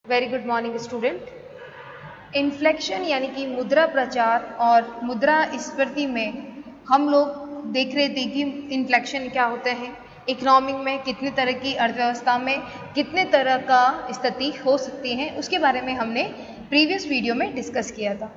Very good morning student. Inflection यानी कि मुद्रा प्रचार और मुद्रास्फीति में हम लोग देख रहे थे कि इन्फ्लेक्शन क्या होता है, इकोनॉमिक में कितने तरह की अर्थव्यवस्था में कितने तरह का स्थिति हो सकती है, उसके बारे में हमने प्रीवियस वीडियो में डिस्कस किया था।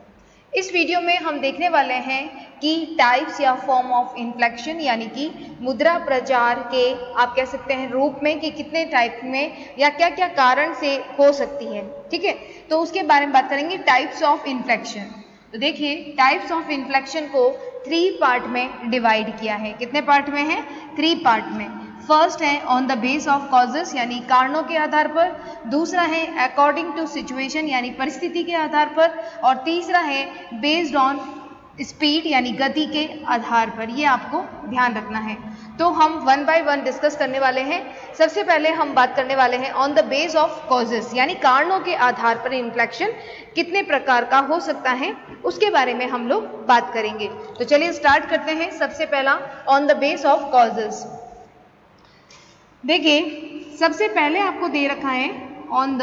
इस वीडियो में हम देखने वाले हैं कि टाइप्स या फॉर्म ऑफ इन्फ्लेक्शन यानी कि मुद्रा प्रचार के आप कह सकते हैं रूप में कि कितने टाइप में या क्या क्या कारण से हो सकती है। ठीक है, तो उसके बारे में बात करेंगे, टाइप्स ऑफ इन्फ्लेक्शन। तो देखिए, टाइप्स ऑफ इन्फ्लेक्शन को 3 पार्ट में डिवाइड किया है। कितने पार्ट में है? 3 पार्ट में। फर्स्ट है on the base of causes यानी कारणों के आधार पर, दूसरा है अकॉर्डिंग टू सिचुएशन यानी परिस्थिति के आधार पर, और तीसरा है बेस्ड ऑन स्पीड यानी गति के आधार पर। ये आपको ध्यान रखना है। तो हम 1 बाय 1 डिस्कस करने वाले हैं। सबसे पहले हम बात करने वाले हैं on the base of causes यानी कारणों के आधार पर इन्फ्लेक्शन कितने प्रकार का हो सकता है, उसके बारे में हम लोग बात करेंगे। तो चलिए स्टार्ट करते हैं। सबसे पहला on the base of causes. देखिए, सबसे पहले आपको दे रखा है on the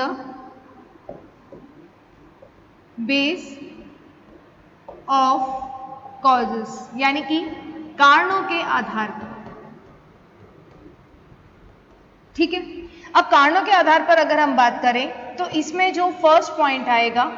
base of causes यानी कि कारणों के आधार पर। ठीक है, अब कारणों के आधार पर अगर हम बात करें तो इसमें जो फर्स्ट पॉइंट आएगा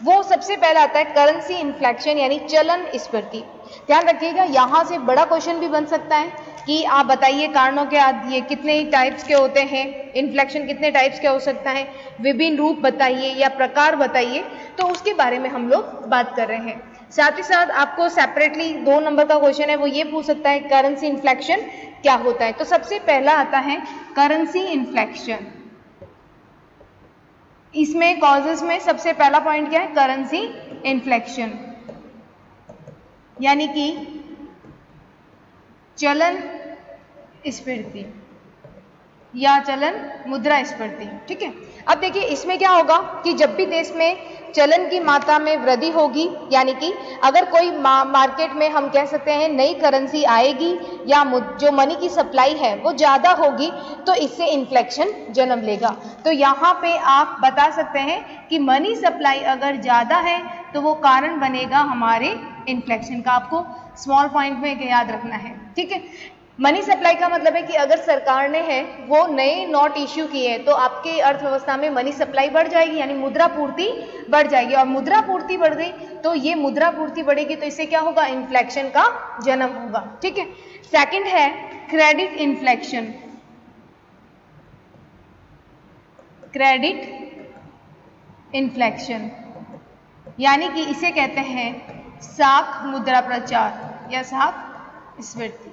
वो सबसे पहला आता है करेंसी इन्फ्लेक्शन यानी चलन स्फीति। ध्यान रखिएगा, यहां से बड़ा क्वेश्चन भी बन सकता है कि आप बताइए कारणों के ये कितने टाइप्स के होते हैं, इन्फ्लेक्शन कितने टाइप्स के हो सकता है, विभिन्न रूप बताइए या प्रकार बताइए। तो उसके बारे में हम लोग बात कर रहे हैं। साथ ही साथ आपको सेपरेटली 2 नंबर का क्वेश्चन है, वो ये पूछ सकता है करेंसी इन्फ्लेक्शन क्या होता है। तो सबसे पहला आता है करेंसी इन्फ्लेक्शन। इसमें कॉजेस में सबसे पहला पॉइंट क्या है? करेंसी इन्फ्लेक्शन यानी कि चलन स्फीति या चलन मुद्रास्फीति। ठीक है, अब देखिए इसमें क्या होगा कि जब भी देश में चलन की मात्रा में वृद्धि होगी यानी कि अगर कोई मार्केट में हम कह सकते हैं नई करेंसी आएगी या जो मनी की सप्लाई है वो ज़्यादा होगी तो इससे इन्फ्लेक्शन जन्म लेगा। तो यहाँ पे आप बता सकते हैं कि मनी सप्लाई अगर ज़्यादा है तो वो कारण बनेगा हमारे इन्फ्लेक्शन का। आपको स्मॉल पॉइंट में याद रखना है। ठीक है, मनी सप्लाई का मतलब है कि अगर सरकार ने है वो नए नोट इश्यू किए हैं तो आपके अर्थव्यवस्था में मनी सप्लाई बढ़ जाएगी यानी मुद्रा पूर्ति बढ़ जाएगी, और मुद्रा पूर्ति बढ़ गई तो ये मुद्रा पूर्ति बढ़ेगी तो इससे क्या होगा? इन्फ्लेक्शन का जन्म होगा। ठीक है, सेकंड है क्रेडिट इन्फ्लेक्शन। क्रेडिट इन्फ्लेक्शन यानी कि इसे कहते हैं साख मुद्रा प्रचार या साख स्फीति।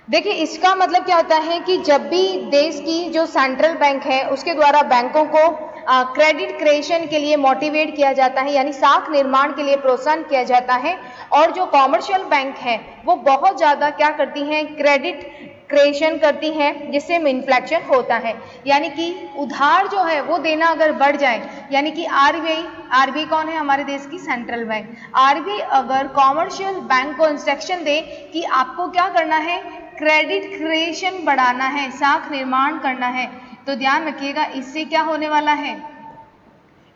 देखिए, इसका मतलब क्या होता है कि जब भी देश की जो सेंट्रल बैंक है उसके द्वारा बैंकों को क्रेडिट क्रिएशन के लिए मोटिवेट किया जाता है यानी साख निर्माण के लिए प्रोत्साहन किया जाता है, और जो कॉमर्शियल बैंक है वो बहुत ज़्यादा क्या करती हैं? क्रेडिट क्रिएशन करती हैं, जिससे इन्फ्लेक्शन होता है। यानी कि उधार जो है वो देना अगर बढ़ जाए यानी कि आरबीआई कौन है? हमारे देश की सेंट्रल बैंक। आरबीआई अगर कॉमर्शियल बैंक को इंस्ट्रक्शन दे कि आपको क्या करना है? क्रेडिट क्रिएशन बढ़ाना है, साख निर्माण करना है, तो ध्यान रखिएगा इससे क्या होने वाला है?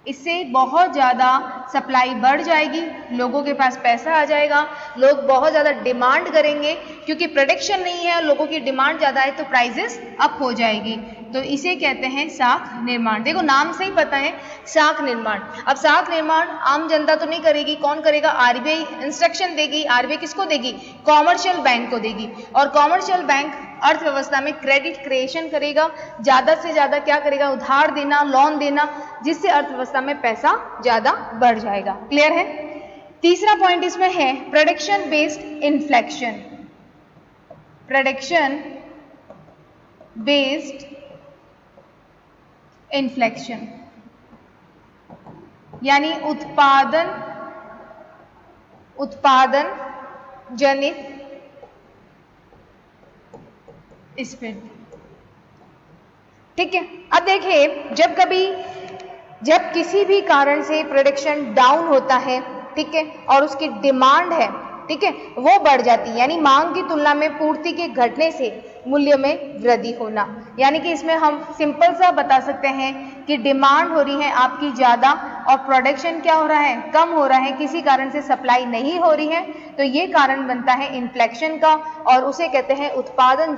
इससे बहुत ज़्यादा सप्लाई बढ़ जाएगी, लोगों के पास पैसा आ जाएगा, लोग बहुत ज़्यादा डिमांड करेंगे क्योंकि प्रोडक्शन नहीं है, लोगों की डिमांड ज़्यादा है तो प्राइसेस अप हो जाएगी। तो इसे कहते हैं साख निर्माण। देखो नाम से ही पता है साख निर्माण। अब साख निर्माण आम जनता तो नहीं करेगी, कौन करेगा? आरबीआई इंस्ट्रक्शन देगी। आरबीआई किसको देगी? कॉमर्शियल बैंक को देगी, और कॉमर्शियल बैंक अर्थव्यवस्था में क्रेडिट क्रिएशन करेगा, ज़्यादा से ज़्यादा क्या करेगा? उधार देना, लोन देना, जिससे अर्थव्यवस्था में पैसा ज़्यादा बढ़ जाएगा। क्लियर है? तीसरा पॉइंट इसमें है production based inflection. Production based inflection यानी उत्पादन जनित स्फीति। ठीक है, अब देखिए जब किसी भी कारण से प्रोडक्शन डाउन होता है, ठीक है, और उसकी डिमांड है, ठीक है, वो बढ़ जाती है यानी मांग की तुलना में पूर्ति के घटने से मूल्य में वृद्धि होना। यानी कि इसमें हम सिंपल सा बता सकते हैं कि डिमांड हो रही है आपकी ज़्यादा और प्रोडक्शन क्या हो रहा है, कम हो रहा है, किसी कारण से सप्लाई नहीं हो रही है, तो ये कारण बनता है इन्फ्लेक्शन का और उसे कहते हैं उत्पादन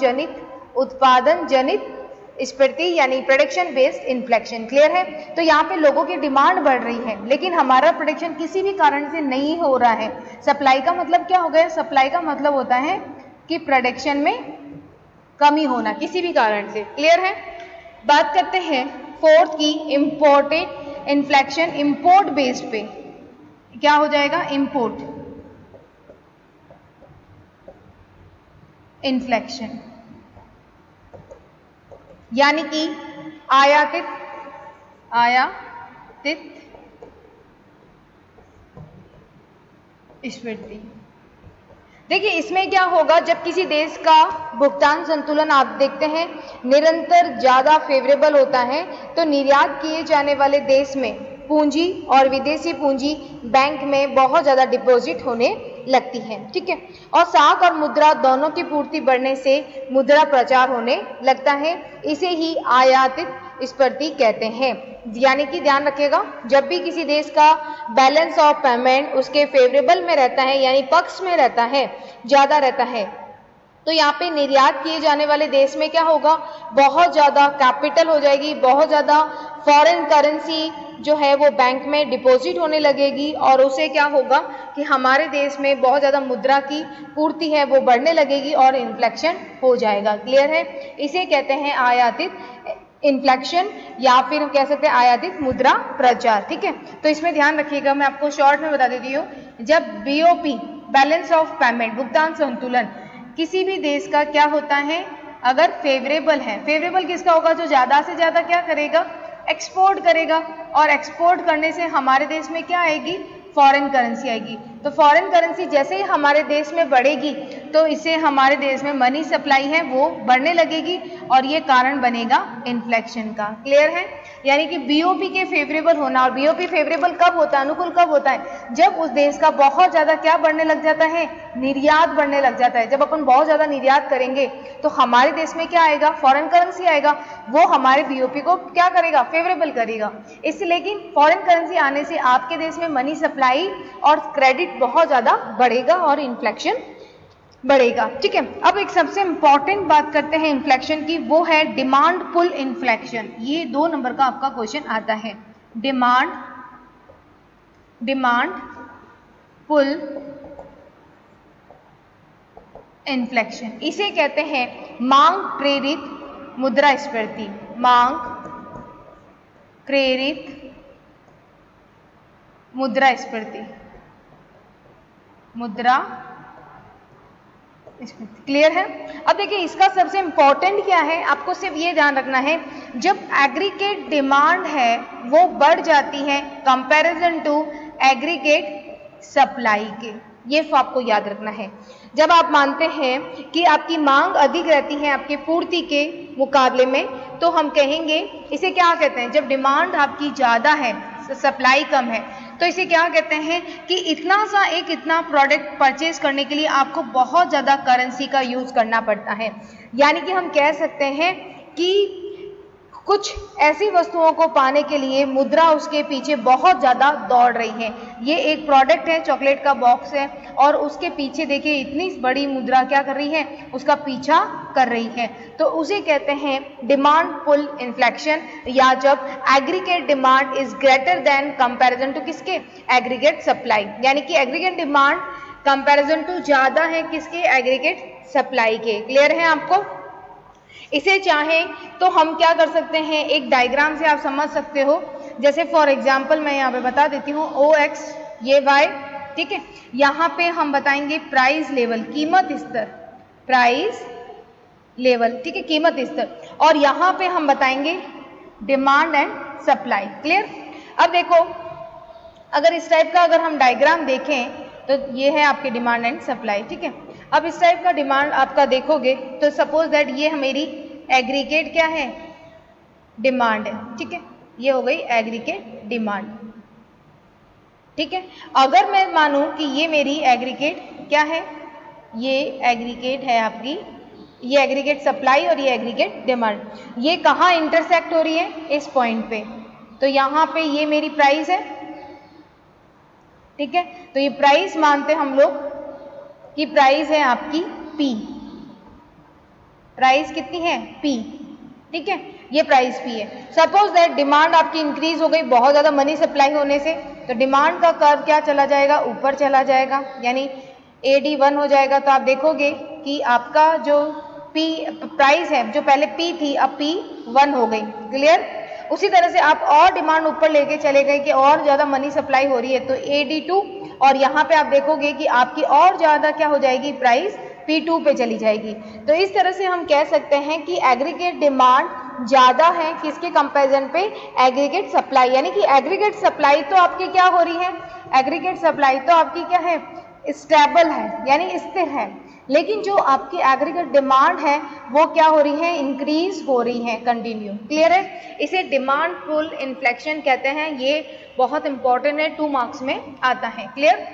जनित स्फीति यानी प्रोडक्शन बेस्ड इन्फ्लेक्शन। क्लियर है? तो यहाँ पे लोगों की डिमांड बढ़ रही है लेकिन हमारा प्रोडक्शन किसी भी कारण से नहीं हो रहा है। सप्लाई का मतलब क्या हो गया? सप्लाई का मतलब होता है कि प्रोडक्शन में कमी होना किसी भी कारण से। क्लियर है? बात करते हैं फोर्थ की इंपोर्टेड इन्फ्लेक्शन, इंपोर्ट बेस्ड पे क्या हो जाएगा? इंपोर्ट इन्फ्लेक्शन, यानी कि आयातित स्फीति। देखिए इसमें क्या होगा, जब किसी देश का भुगतान संतुलन आप देखते हैं निरंतर ज्यादा फेवरेबल होता है तो निर्यात किए जाने वाले देश में पूंजी और विदेशी पूंजी बैंक में बहुत ज्यादा डिपॉजिट होने लगती है। ठीक है? और साख और मुद्रा दोनों की पूर्ति बढ़ने से मुद्रा प्रचार होने लगता है, इसे ही आयातित स्फीति कहते हैं। यानी कि ध्यान रखिएगा, जब भी किसी देश का बैलेंस ऑफ पेमेंट उसके फेवरेबल में रहता है यानी पक्ष में रहता है, ज्यादा रहता है, तो यहाँ पे निर्यात किए जाने वाले देश में क्या होगा? बहुत ज्यादा कैपिटल हो जाएगी, बहुत ज्यादा फॉरेन करेंसी जो है वो बैंक में डिपॉजिट होने लगेगी और उसे क्या होगा कि हमारे देश में बहुत ज्यादा मुद्रा की पूर्ति है वो बढ़ने लगेगी और इन्फ्लेक्शन हो जाएगा। क्लियर है? इसे कहते हैं आयातित इन्फ्लेक्शन या फिर हम कह सकते हैं आयातित मुद्रा प्रचार। ठीक है? तो इसमें ध्यान रखिएगा, मैं आपको शॉर्ट में बता देती हूँ, जब बीओपी बैलेंस ऑफ पेमेंट भुगतान संतुलन किसी भी देश का क्या होता है, अगर फेवरेबल है, फेवरेबल किसका होगा? जो ज्यादा से ज्यादा क्या करेगा? एक्सपोर्ट करेगा और एक्सपोर्ट करने से हमारे देश में क्या आएगी? फॉरेन करेंसी आएगी। तो फॉरेन करेंसी जैसे ही हमारे देश में बढ़ेगी तो इससे हमारे देश में मनी सप्लाई है वो बढ़ने लगेगी और ये कारण बनेगा इन्फ्लेक्शन का। क्लियर है? यानी कि बीओपी के फेवरेबल होना, और बीओपी फेवरेबल कब होता है, अनुकूल कब होता है? जब उस देश का बहुत ज्यादा क्या बढ़ने लग जाता है? निर्यात बढ़ने लग जाता है। जब अपन बहुत ज्यादा निर्यात करेंगे तो हमारे देश में क्या आएगा? फॉरेन करेंसी आएगा, वो हमारे बीओपी को क्या करेगा? फेवरेबल करेगा। इससे लेकिन फॉरेन करेंसी आने से आपके देश में मनी सप्लाई और क्रेडिट बहुत ज्यादा बढ़ेगा और इन्फ्लेक्शन बढ़ेगा। ठीक है? अब एक सबसे इंपॉर्टेंट बात करते हैं इन्फ्लेक्शन की, वो है डिमांड पुल इन्फ्लेक्शन। ये 2 नंबर का आपका क्वेश्चन आता है। डिमांड पुल इन्फ्लेक्शन, इसे कहते हैं मांग प्रेरित मुद्रास्फीति। मांग प्रेरित मुद्रास्फीति, क्लियर है? अब देखिए इसका सबसे इंपॉर्टेंट क्या है, आपको सिर्फ ये ध्यान रखना है, जब एग्रीगेट डिमांड है वो बढ़ जाती है कंपैरिजन टू एग्रीगेट सप्लाई के, ये आपको याद रखना है। जब आप मानते हैं कि आपकी मांग अधिक रहती है आपकी पूर्ति के मुकाबले में, तो हम कहेंगे इसे क्या कहते हैं? जब डिमांड आपकी ज्यादा है, सप्लाई कम है, तो इसे क्या कहते हैं कि इतना प्रोडक्ट परचेज करने के लिए आपको बहुत ज्यादा करेंसी का यूज करना पड़ता है। यानी कि हम कह सकते हैं कि कुछ ऐसी वस्तुओं को पाने के लिए मुद्रा उसके पीछे बहुत ज्यादा दौड़ रही है। ये एक प्रोडक्ट है, चॉकलेट का बॉक्स है, और उसके पीछे देखिए इतनी बड़ी मुद्रा क्या कर रही है? उसका पीछा कर रही है। तो उसे कहते हैं डिमांड पुल इन्फ्लेक्शन, या जब aggregate demand is greater than comparison to किसके? Aggregate supply. यानी कि एग्रीगेट डिमांड कंपैरिजन टू ज्यादा है किसके? एग्रीगेट सप्लाई के। क्लियर है आपको? इसे चाहें तो हम क्या कर सकते हैं, एक डायग्राम से आप समझ सकते हो। जैसे फॉर एग्जांपल मैं यहाँ पे बता देती हूँ, OX ये Y, ठीक है? यहाँ पे हम बताएंगे प्राइस लेवल, कीमत स्तर, प्राइस लेवल, ठीक है, कीमत स्तर, और यहाँ पे हम बताएंगे डिमांड एंड सप्लाई। क्लियर? अब देखो अगर इस टाइप का अगर हम डायग्राम देखें तो ये है आपकी डिमांड एंड सप्लाई। ठीक है? अब इस टाइप का डिमांड आपका देखोगे तो सपोज दैट ये मेरी एग्रीगेट क्या है? डिमांड है। ठीक है? ये हो गई एग्रीगेट डिमांड। ठीक है? अगर मैं मानूं कि ये मेरी एग्रीगेट क्या है? ये एग्रीगेट है आपकी ये एग्रीगेट सप्लाई और ये एग्रीगेट डिमांड, ये कहाँ इंटरसेक्ट हो रही है? इस पॉइंट पे। तो यहाँ पे ये मेरी प्राइस है, ठीक है। तो ये प्राइस मानते हम लोग कि प्राइस है आपकी P। प्राइस कितनी है? P, ठीक है। ये प्राइस P है। सपोज दैट डिमांड आपकी इंक्रीज हो गई बहुत ज्यादा मनी सप्लाई होने से, तो डिमांड का कर्व क्या चला जाएगा? ऊपर चला जाएगा, यानी AD1 हो जाएगा। तो आप देखोगे कि आपका जो P प्राइस है, जो पहले P थी, अब P1 हो गई। क्लियर? उसी तरह से आप और डिमांड ऊपर लेके चले गए कि और ज्यादा मनी सप्लाई हो रही है, तो AD2, और यहाँ पे आप देखोगे कि आपकी और ज्यादा क्या हो जाएगी? प्राइस P2 पे चली जाएगी। तो इस तरह से हम कह सकते हैं कि एग्रीगेट डिमांड ज्यादा है किसके कंपैरिजन पे? Aggregate supply. यानी कि एग्रीगेट सप्लाई तो आपकी क्या हो रही है? एग्रीगेट सप्लाई तो आपकी क्या है? स्टेबल है, यानी स्थिर है। लेकिन जो आपकी एग्रीगेट डिमांड है वो क्या हो रही है? इंक्रीज हो रही है कंटिन्यू। क्लियर है? इसे डिमांड पुल इन्फ्लेक्शन कहते हैं। ये बहुत इंपॉर्टेंट है, 2 मार्क्स में आता है। क्लियर?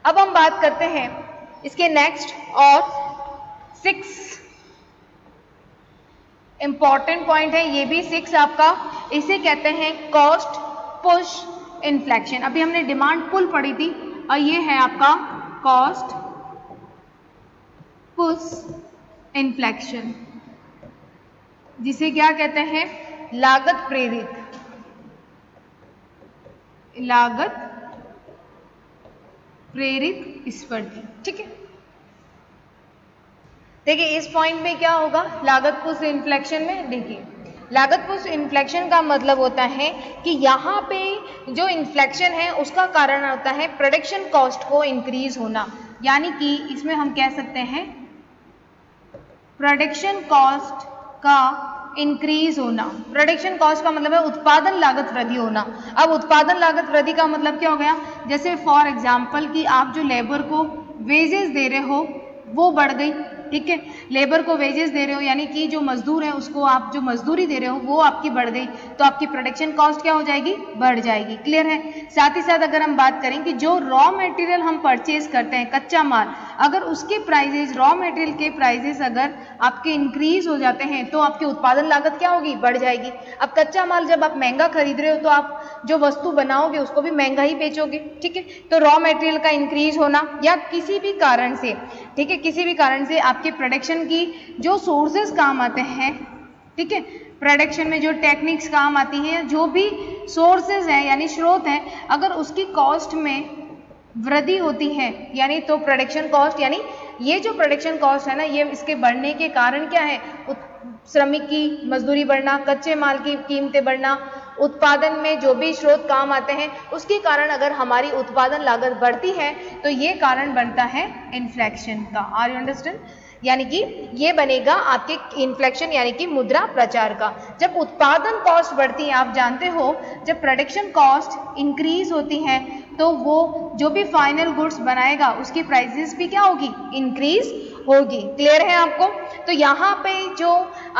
अब हम बात करते हैं इसके नेक्स्ट और 6 इंपॉर्टेंट पॉइंट है, ये भी 6 आपका। इसे कहते हैं कॉस्ट पुश इन्फ्लेक्शन। अभी हमने डिमांड पुल पढ़ी थी और ये है आपका कॉस्ट पुश इन्फ्लेक्शन, जिसे क्या कहते हैं? लागत प्रेरित, लागत प्रेरित स्पर्धी। ठीक है, देखिए इस पॉइंट में क्या होगा लागत पुश इन्फ्लेक्शन में? देखिए लागत पुश इन्फ्लेक्शन का मतलब होता है कि यहाँ पे जो इन्फ्लेक्शन है उसका कारण होता है प्रोडक्शन कॉस्ट को इंक्रीज होना। यानी कि इसमें हम कह सकते हैं प्रोडक्शन कॉस्ट का इंक्रीज होना। प्रोडक्शन कॉस्ट का मतलब है उत्पादन लागत वृद्धि होना। अब उत्पादन लागत वृद्धि का मतलब क्या हो गया? जैसे फॉर एग्जांपल कि आप जो लेबर को वेजेस दे रहे हो वो बढ़ गई। ठीक है, लेबर को वेजेस दे रहे हो यानी कि जो मजदूर है उसको आप जो मजदूरी दे रहे हो वो आपकी बढ़ गई, तो आपकी प्रोडक्शन कॉस्ट क्या हो जाएगी? बढ़ जाएगी। क्लियर है? साथ ही साथ अगर हम बात करें कि जो रॉ मटेरियल हम परचेज करते हैं, कच्चा माल, अगर उसके प्राइजेस, रॉ मटेरियल के प्राइजेस अगर आपके इंक्रीज हो जाते हैं तो आपकी उत्पादन लागत क्या होगी? बढ़ जाएगी। अब कच्चा माल जब आप महंगा खरीद रहे हो तो आप जो वस्तु बनाओगे उसको भी महंगा ही बेचोगे। ठीक है, तो रॉ मटेरियल का इंक्रीज होना या किसी भी कारण से, ठीक है, किसी भी कारण से आपके प्रोडक्शन की जो सोर्सेस काम आते हैं, ठीक है, प्रोडक्शन में जो टेक्निक्स काम आती हैं, जो भी सोर्सेज हैं यानी स्रोत हैं, अगर उसकी कॉस्ट में वृद्धि होती है यानी तो प्रोडक्शन कॉस्ट, यानी ये जो प्रोडक्शन कॉस्ट है ना, ये इसके बढ़ने के कारण क्या है? श्रमिक की मजदूरी बढ़ना, कच्चे माल की कीमतें बढ़ना, उत्पादन में जो भी स्रोत काम आते हैं उसके कारण अगर हमारी उत्पादन लागत बढ़ती है तो ये कारण बनता है इन्फ्लेक्शन का। Are you understand? यानी कि ये बनेगा आपके इन्फ्लेक्शन यानी कि मुद्रा प्रचार का। जब उत्पादन कॉस्ट बढ़ती है, आप जानते हो जब प्रोडक्शन कॉस्ट इंक्रीज होती है तो वो जो भी फाइनल गुड्स बनाएगा उसकी प्राइसेस भी क्या होगी? इंक्रीज होगी। क्लियर है आपको? तो यहाँ पे जो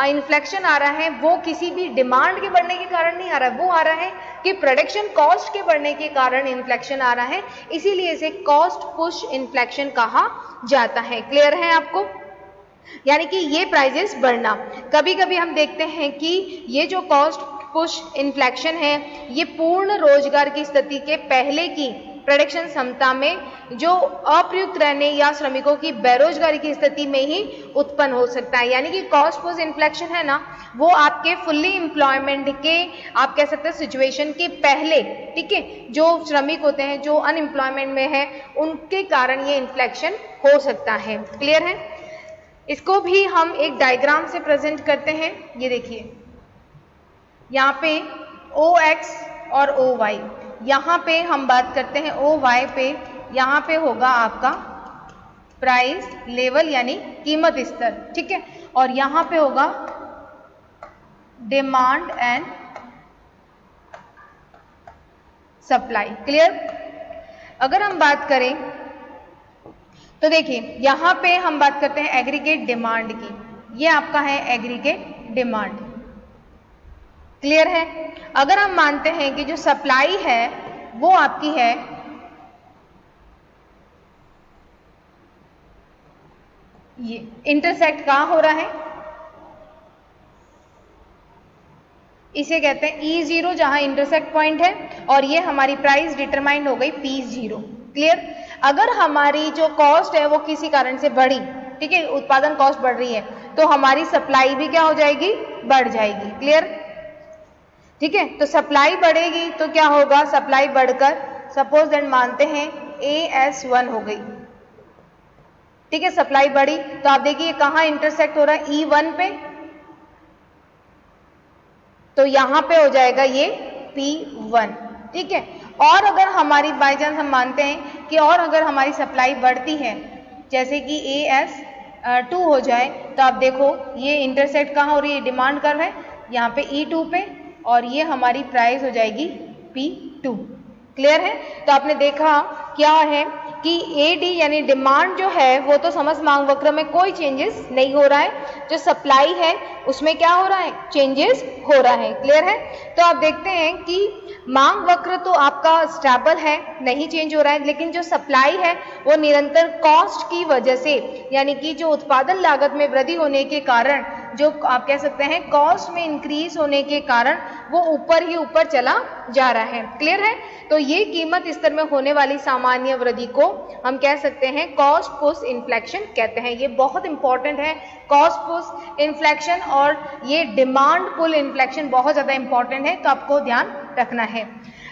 इन्फ्लेक्शन आ रहा है वो किसी भी डिमांड के बढ़ने के कारण नहीं आ रहा है, वो आ रहा है कि प्रोडक्शन कॉस्ट के बढ़ने के कारण इन्फ्लेक्शन आ रहा है, इसीलिए इसे कॉस्ट पुश इन्फ्लेक्शन कहा जाता है। क्लियर है आपको? यानी कि ये प्राइजेस बढ़ना। कभी कभी हम देखते हैं कि ये जो कॉस्ट पुश इन्फ्लेक्शन है ये पूर्ण रोजगार की स्थिति के पहले की प्रोडक्शन क्षमता में जो अप्रयुक्त रहने या श्रमिकों की बेरोजगारी की स्थिति में ही उत्पन्न हो सकता है। यानी कि कॉस्ट पुश इन्फ्लेक्शन है ना, वो आपके फुल्ली एम्प्लॉयमेंट के, आप कह सकते हैं सिचुएशन के पहले, ठीक है, जो श्रमिक होते हैं जो अनएम्प्लॉयमेंट में है उनके कारण ये इन्फ्लेक्शन हो सकता है। क्लियर है? इसको भी हम एक डायग्राम से प्रेजेंट करते हैं। ये देखिए यहाँ पे OX और OY, यहाँ पे हम बात करते हैं OY पे, यहाँ पे होगा आपका प्राइस लेवल यानी कीमत स्तर, ठीक है, और यहाँ पे होगा डिमांड एंड सप्लाई। क्लियर? अगर हम बात करें तो देखिए यहाँ पे हम बात करते हैं एग्रीगेट डिमांड की, ये आपका है एग्रीगेट डिमांड। क्लियर है? अगर हम मानते हैं कि जो सप्लाई है वो आपकी है ये इंटरसेक्ट कहाँ हो रहा है, इसे कहते हैं E0 जहां इंटरसेक्ट पॉइंट है, और ये हमारी प्राइस डिटरमाइंड हो गई P0। क्लियर। अगर हमारी जो कॉस्ट है वो किसी कारण से बढ़ी, ठीक है, उत्पादन कॉस्ट बढ़ रही है, तो हमारी सप्लाई भी क्या हो जाएगी, बढ़ जाएगी। क्लियर, ठीक है। तो सप्लाई बढ़ेगी तो क्या होगा, सप्लाई बढ़कर सपोज दैट मानते हैं AS1 हो गई, ठीक है, सप्लाई बढ़ी, तो आप देखिए कहां इंटरसेक्ट हो रहा है, E1 पे, तो यहां पे हो जाएगा ये P1, ठीक है। और अगर हमारी बाय चांस हम मानते हैं कि और अगर हमारी सप्लाई बढ़ती है, जैसे कि AS2 हो जाए, तो आप देखो ये इंटरसेक्ट कहाँ हो रही है, डिमांड कर्व है यहाँ पे E2 पे, और ये हमारी प्राइस हो जाएगी P2। क्लियर है। तो आपने देखा क्या है कि AD यानी डिमांड जो है वो तो समस्त मांग वक्र में कोई चेंजेस नहीं हो रहा है, जो सप्लाई है उसमें क्या हो रहा है, चेंजेस हो रहा है। क्लियर है। तो आप देखते हैं कि मांग वक्र तो आपका स्टेबल है, नहीं चेंज हो रहा है, लेकिन जो सप्लाई है वो निरंतर कॉस्ट की वजह से, यानी कि जो उत्पादन लागत में वृद्धि होने के कारण, जो आप कह सकते हैं कॉस्ट में इंक्रीज होने के कारण, वो ऊपर ही ऊपर चला जा रहा है। क्लियर है। तो ये कीमत स्तर में होने वाली सामान्य वृद्धि को हम कह सकते हैं कॉस्ट पुश इन्फ्लेक्शन कहते हैं। ये बहुत इंपॉर्टेंट है, कॉस्ट पुश इन्फ्लेक्शन और ये डिमांड पुल इन्फ्लेक्शन बहुत ज्यादा इंपॉर्टेंट है, तो आपको ध्यान रखना है।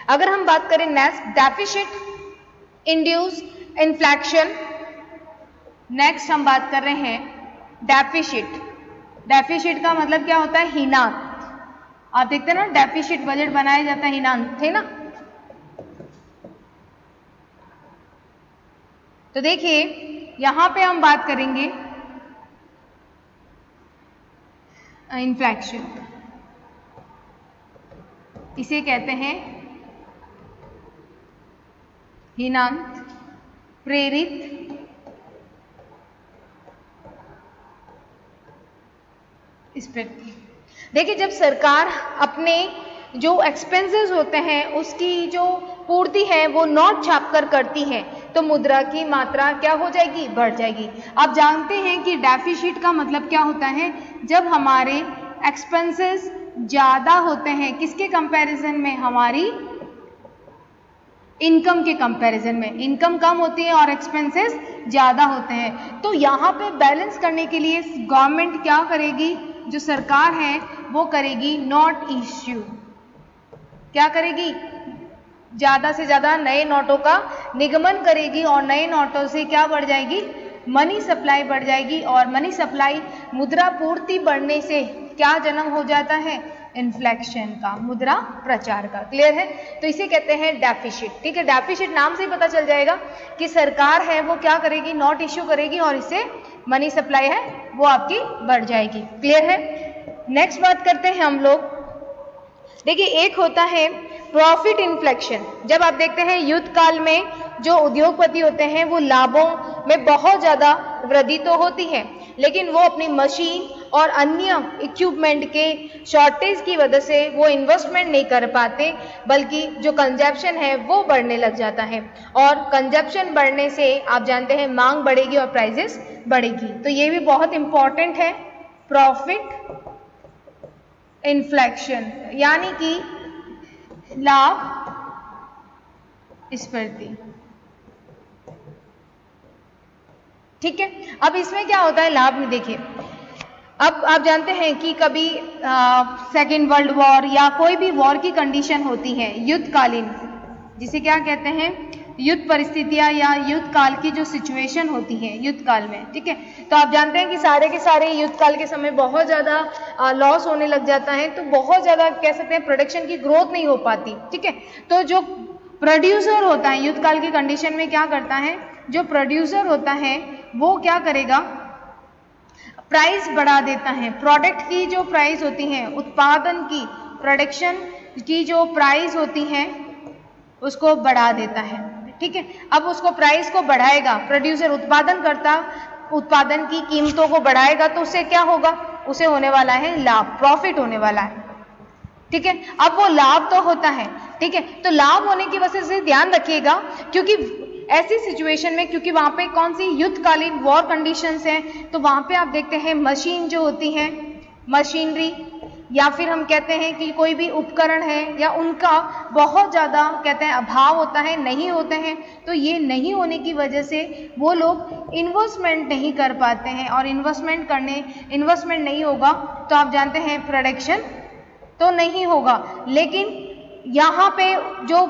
अगर हम बात करें next, deficit induce inflection, next हम बात कर रहे हैं डेफिसिट। डेफिसिट का मतलब क्या होता है, हीनांत। आप देखते हैं ना, डेफिसिट बजट बनाया जाता है, हीनांत थे ना। तो देखिए यहां पे हम बात करेंगे इन्फ्लेक्शन, इसे कहते हैं हीनांत प्रेरित स्फीति। देखिए जब सरकार अपने जो एक्सपेंसेस होते हैं उसकी जो पूर्ति है वो नोट छापकर करती है, तो मुद्रा की मात्रा क्या हो जाएगी, बढ़ जाएगी। आप जानते हैं कि डेफिसिट का मतलब क्या होता है, जब हमारे एक्सपेंसेस ज्यादा होते हैं, किसके कंपैरिजन में, हमारी इनकम के कंपैरिजन में। इनकम कम होती है और एक्सपेंसेस ज्यादा होते हैं, तो यहाँ पे बैलेंस करने के लिए गवर्नमेंट क्या करेगी, जो सरकार है वो करेगी नोट इश्यू। क्या करेगी, ज्यादा से ज्यादा नए नोटों का निगमन करेगी, और नए नोटों से क्या बढ़ जाएगी, मनी सप्लाई बढ़ जाएगी, और मनी सप्लाई, मुद्रा पूर्ति बढ़ने से क्या जन्म हो जाता है, इन्फ्लेक्शन का, मुद्रा प्रचार का। क्लियर है। तो इसे कहते हैं डेफिसिट। ठीक है, डेफिसिट नाम से ही पता चल जाएगा कि सरकार है वो क्या करेगी, नोट इश्यू करेगी, और इससे मनी सप्लाई है वो आपकी बढ़ जाएगी। क्लियर है। नेक्स्ट बात करते हैं हम लोग, देखिए एक होता है प्रॉफिट इन्फ्लेक्शन। जब आप देखते हैं युद्ध काल में जो उद्योगपति होते हैं वो लाभों में बहुत ज्यादा वृद्धि तो होती है, लेकिन वो अपनी मशीन और अन्य इक्विपमेंट के शॉर्टेज की वजह से वो इन्वेस्टमेंट नहीं कर पाते, बल्कि जो कंजप्शन है वो बढ़ने लग जाता है, और कंजप्शन बढ़ने से आप जानते हैं मांग बढ़ेगी और प्राइसेस बढ़ेगी। तो ये भी बहुत इंपॉर्टेंट है, प्रॉफिट इन्फ्लेक्शन यानी कि लाभ स्फीति। ठीक है, अब इसमें क्या होता है लाभ में, देखिए अब आप जानते हैं कि कभी सेकेंड वर्ल्ड वॉर या कोई भी वॉर की कंडीशन होती है युद्धकालीन, जिसे क्या कहते हैं, युद्ध परिस्थितियां या युद्ध काल की जो सिचुएशन होती है युद्ध काल में। ठीक है, तो आप जानते हैं कि सारे के सारे युद्ध काल के समय बहुत ज्यादा लॉस होने लग जाता है, तो बहुत ज्यादा कह सकते हैं प्रोडक्शन की ग्रोथ नहीं हो पाती। ठीक है, तो जो प्रोड्यूसर होता है युद्ध काल की कंडीशन में क्या करता है, जो प्रोड्यूसर होता है वो क्या करेगा, प्राइस बढ़ा देता है। प्रोडक्ट की जो प्राइस होती है, उत्पादन की, प्रोडक्शन की जो प्राइस होती है उसको बढ़ा देता है। ठीक है, अब उसको प्राइस को बढ़ाएगा, प्रोड्यूसर उत्पादन करता, उत्पादन की कीमतों को बढ़ाएगा, तो उससे क्या होगा, उसे होने वाला है लाभ, प्रॉफिट होने वाला है। ठीक है, अब वो लाभ तो होता है। ठीक है, तो लाभ होने की वजह से ध्यान रखिएगा, क्योंकि ऐसी सिचुएशन में, क्योंकि वहां पे कौन सी युद्धकालीन वॉर कंडीशंस हैं, तो वहां पे आप देखते हैं मशीन जो होती है, मशीनरी या फिर हम कहते हैं कि कोई भी उपकरण है या उनका बहुत ज़्यादा कहते हैं अभाव होता है, नहीं होते हैं। तो ये नहीं होने की वजह से वो लोग इन्वेस्टमेंट नहीं कर पाते हैं, और इन्वेस्टमेंट नहीं होगा तो आप जानते हैं प्रोडक्शन तो नहीं होगा। लेकिन यहाँ पे जो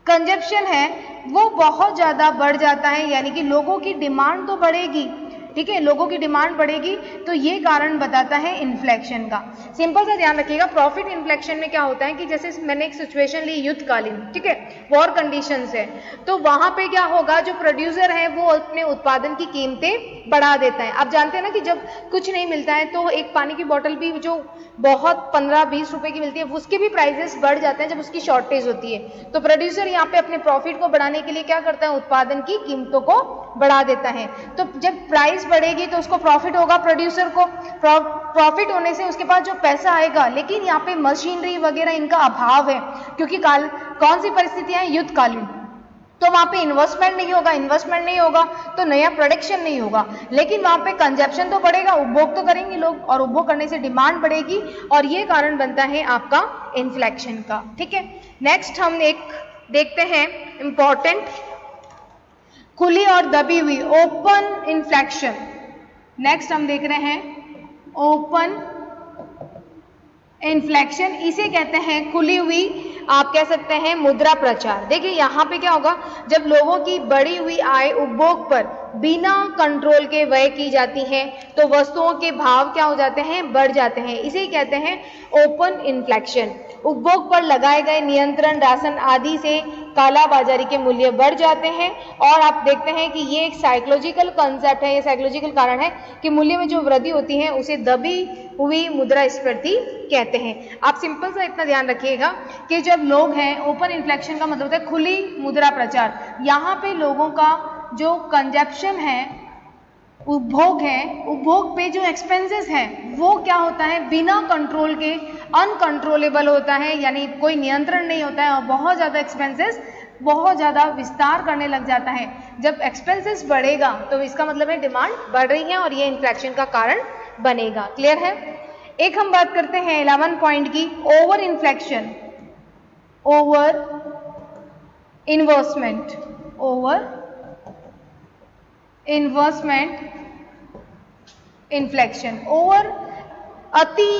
कंजप्शन है वो बहुत ज़्यादा बढ़ जाता है, यानी कि लोगों की डिमांड तो बढ़ेगी, ठीक है, लोगों की डिमांड बढ़ेगी, तो ये कारण बताता है इन्फ्लेशन का। सिंपल सा ध्यान रखिएगा, प्रॉफिट इन्फ्लेशन में क्या होता है कि जैसे मैंने एक सिचुएशन ली युद्धकालीन, ठीक है, वॉर कंडीशंस है, तो वहां पे क्या होगा, जो प्रोड्यूसर है वो अपने उत्पादन की कीमतें बढ़ा देता है। आप जानते हैं ना कि जब कुछ नहीं मिलता है तो एक पानी की बोतल भी जो बहुत 15-20 रुपए की मिलती है उसके भी प्राइसेस बढ़ जाते हैं जब उसकी शॉर्टेज होती है। तो प्रोड्यूसर यहाँ पे अपने प्रॉफिट को बढ़ाने के लिए क्या करता है, उत्पादन की कीमतों को बढ़ा देता है। तो जब प्राइस बढ़ेगी तो उसको प्रॉफिट होगा, प्रोड्यूसर को प्रॉफिट होने से उसके पास जो पैसा आएगा। लेकिन यहाँ पे मशीनरी वगैरह इनका अभाव है, क्योंकि कौन सी परिस्थितियां हैं, युद्धकालीन, तो वहां पे इन्वेस्टमेंट नहीं होगा तो नया प्रोडक्शन नहीं होगा। लेकिन वहां पे कंजप्शन तो बढ़ेगा, उपभोग तो करेंगे लोग, और उपभोग करने से डिमांड बढ़ेगी, और ये कारण बनता है आपका इन्फ्लेशन का। ठीक है, नेक्स्ट हम एक देखते हैं इंपॉर्टेंट, खुली और दबी हुई, ओपन इन्फ्लेशन। नेक्स्ट हम देख रहे हैं ओपन इन्फ्लेशन, इसे कहते हैं खुली हुई, आप कह सकते हैं मुद्रा प्रचार। देखिए यहाँ पे क्या होगा, जब लोगों की बढ़ी हुई आय उपभोग पर बिना कंट्रोल के व्यय की जाती है तो वस्तुओं के भाव क्या हो जाते हैं, बढ़ जाते हैं। इसे कहते हैं ओपन इन्फ्लेशन। उपभोग पर लगाए गए नियंत्रण, राशन आदि से कालाबाजारी के मूल्य बढ़ जाते हैं। और आप देखते हैं कि ये एक साइकोलॉजिकल कॉन्सेप्ट है, ये साइकोलॉजिकल कारण है कि मूल्य में जो वृद्धि होती है उसे दबी हुई मुद्रास्फीति कहते हैं। आप सिंपल सा इतना ध्यान रखिएगा कि जब लोग हैं, ओपन इन्फ्लेशन का मतलब होता है खुली मुद्रा प्रचार। यहाँ पे लोगों का जो कंजप्शन है, उपभोग है, उपभोग पे जो एक्सपेंसेस है वो क्या होता है, बिना कंट्रोल के अनकंट्रोलेबल होता है, यानी कोई नियंत्रण नहीं होता है, और बहुत ज़्यादा एक्सपेंसेस बहुत ज़्यादा विस्तार करने लग जाता है। जब एक्सपेंसेस बढ़ेगा तो इसका मतलब है डिमांड बढ़ रही है और ये इन्फ्लेशन का कारण बनेगा। क्लियर है। एक हम बात करते हैं 11 पॉइंट की, over inflation, over investment, over investment inflation. Over अति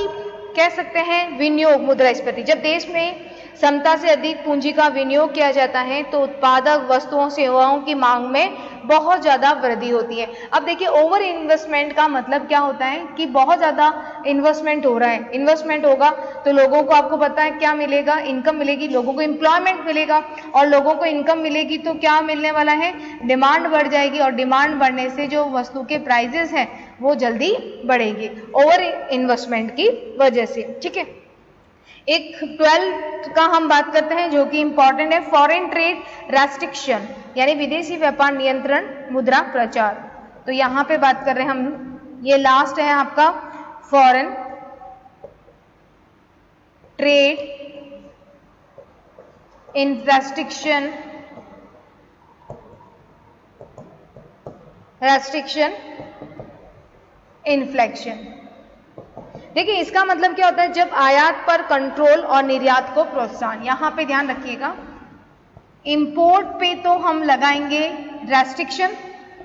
कह सकते हैं विनियोग मुद्रास्फीति। जब देश में क्षमता से अधिक पूंजी का विनियोग किया जाता है तो उत्पादक वस्तुओं सेवाओं की मांग में बहुत ज़्यादा वृद्धि होती है। अब देखिए ओवर इन्वेस्टमेंट का मतलब क्या होता है कि बहुत ज़्यादा इन्वेस्टमेंट हो रहा है, इन्वेस्टमेंट होगा तो लोगों को, आपको पता है क्या मिलेगा, इनकम मिलेगी, लोगों को एम्प्लॉयमेंट मिलेगा, और लोगों को इनकम मिलेगी तो क्या मिलने वाला है, डिमांड बढ़ जाएगी, और डिमांड बढ़ने से जो वस्तु के प्राइजेस हैं वो जल्दी बढ़ेगी ओवर इन्वेस्टमेंट की वजह से। ठीक है, एक 12 का हम बात करते हैं जो कि इंपॉर्टेंट है, फॉरेन ट्रेड रेस्ट्रिक्शन, यानी विदेशी व्यापार नियंत्रण मुद्रा प्रचार। तो यहाँ पे बात कर रहे हैं हम, ये लास्ट है आपका foreign trade in restriction inflation. देखिए इसका मतलब क्या होता है, जब आयात पर कंट्रोल और निर्यात को प्रोत्साहन। यहां पे ध्यान रखिएगा, इंपोर्ट पे तो हम लगाएंगे रेस्ट्रिक्शन,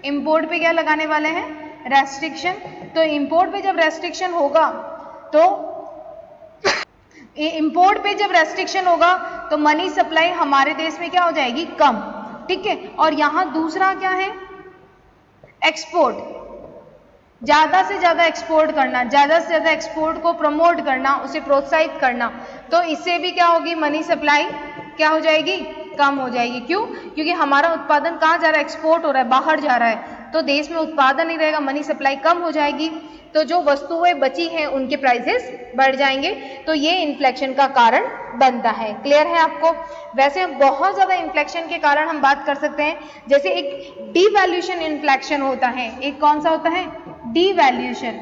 इंपोर्ट पे क्या लगाने वाले हैं, रेस्ट्रिक्शन। तो इंपोर्ट पे जब रेस्ट्रिक्शन होगा तो इंपोर्ट पे जब रेस्ट्रिक्शन होगा तो मनी सप्लाई हमारे देश में क्या हो जाएगी, कम। ठीक है, और यहां दूसरा क्या है, एक्सपोर्ट, ज्यादा से ज्यादा एक्सपोर्ट करना, ज्यादा से ज्यादा एक्सपोर्ट को प्रमोट करना, उसे प्रोत्साहित करना। तो इससे भी क्या होगी, मनी सप्लाई क्या हो जाएगी, कम हो जाएगी। क्यों, क्योंकि हमारा उत्पादन कहाँ जा रहा है, एक्सपोर्ट हो रहा है, बाहर जा रहा है, तो देश में उत्पादन नहीं रहेगा, मनी सप्लाई कम हो जाएगी, तो जो वस्तुएं बची हैं उनके प्राइसेस बढ़ जाएंगे, तो ये इन्फ्लेशन का कारण बनता है। क्लियर है आपको। वैसे बहुत ज्यादा इन्फ्लेशन के कारण हम बात कर सकते हैं, जैसे एक डीवैल्यूएशन इन्फ्लेशन होता है, एक कौन सा होता है, डीवैल्यूएशन।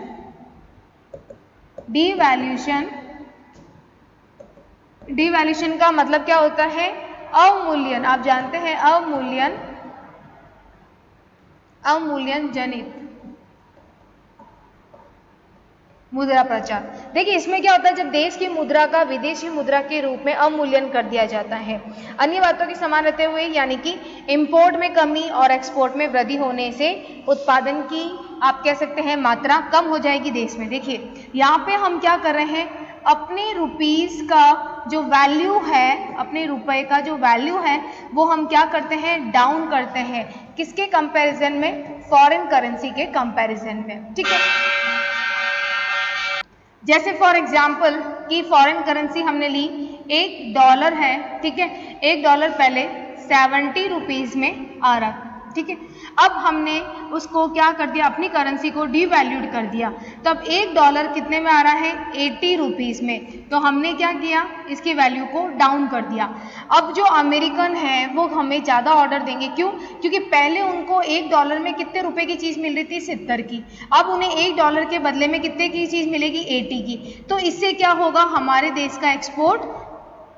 डीवैल्यूएशन का मतलब क्या होता है, अवमूल्यन, आप जानते हैं अवमूल्यन जनित मुद्रा प्रचार। देखिए इसमें क्या होता है, जब देश की मुद्रा का विदेशी मुद्रा के रूप में अवमूल्यन कर दिया जाता है। अन्य बातों के समान रहते हुए, यानी कि इंपोर्ट में कमी और एक्सपोर्ट में वृद्धि होने से उत्पादन की आप कह सकते हैं मात्रा कम हो जाएगी देश में। देखिए यहाँ पे हम क्या कर रहे हैं, अपने रुपीस का जो वैल्यू है, अपने रुपए का जो वैल्यू है वो हम क्या करते हैं, डाउन करते हैं। किसके कंपैरिजन में, फॉरेन करेंसी के कंपैरिजन में, ठीक है। जैसे फॉर एग्जाम्पल कि फॉरेन करेंसी हमने ली, $1 है, ठीक है। $1 पहले 70 रुपीज में आ रहा, ठीक है। अब हमने उसको क्या कर दिया, अपनी करेंसी को डिवैल्यूड कर दिया, तब $1 कितने में आ रहा है, 80 रुपीज में। तो हमने क्या किया, इसकी वैल्यू को डाउन कर दिया। अब जो अमेरिकन है वो हमें ज़्यादा ऑर्डर देंगे, क्यों, क्योंकि पहले उनको $1 में कितने रुपए की चीज़ मिल रही थी, 70 की। अब उन्हें $1 के बदले में कितने की चीज़ मिलेगी, 80 की। तो इससे क्या होगा, हमारे देश का एक्सपोर्ट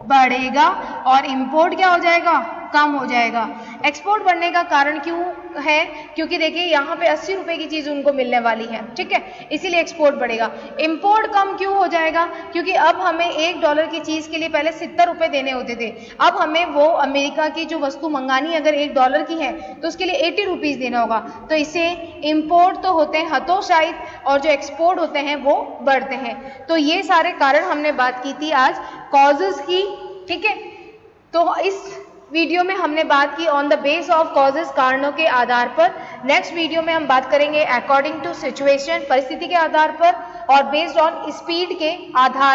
बढ़ेगा और इंपोर्ट क्या हो जाएगा, कम हो जाएगा। एक्सपोर्ट बढ़ने का कारण क्यों है, क्योंकि देखिए यहाँ पे 80 रुपए की चीज उनको मिलने वाली है, ठीक है, इसीलिए एक्सपोर्ट बढ़ेगा। इंपोर्ट कम क्यों हो जाएगा, क्योंकि अब हमें $1 की चीज के लिए पहले 70 रुपए देने होते थे, अब हमें वो अमेरिका की जो वस्तु मंगानी अगर $1 की है तो उसके लिए 80 रुपीज देना होगा। तो इससे इंपोर्ट तो होते हैं हतोत्साहित और जो एक्सपोर्ट होते हैं वो बढ़ते हैं। तो ये सारे कारण हमने बात की थी आज कॉजेज की, ठीक है। तो इस वीडियो में हमने बात की on the base of causes, कारणों के आधार पर। नेक्स्ट वीडियो में हम बात करेंगे अकॉर्डिंग टू सिचुएशन, परिस्थिति के आधार पर, और बेस्ड ऑन स्पीड के आधार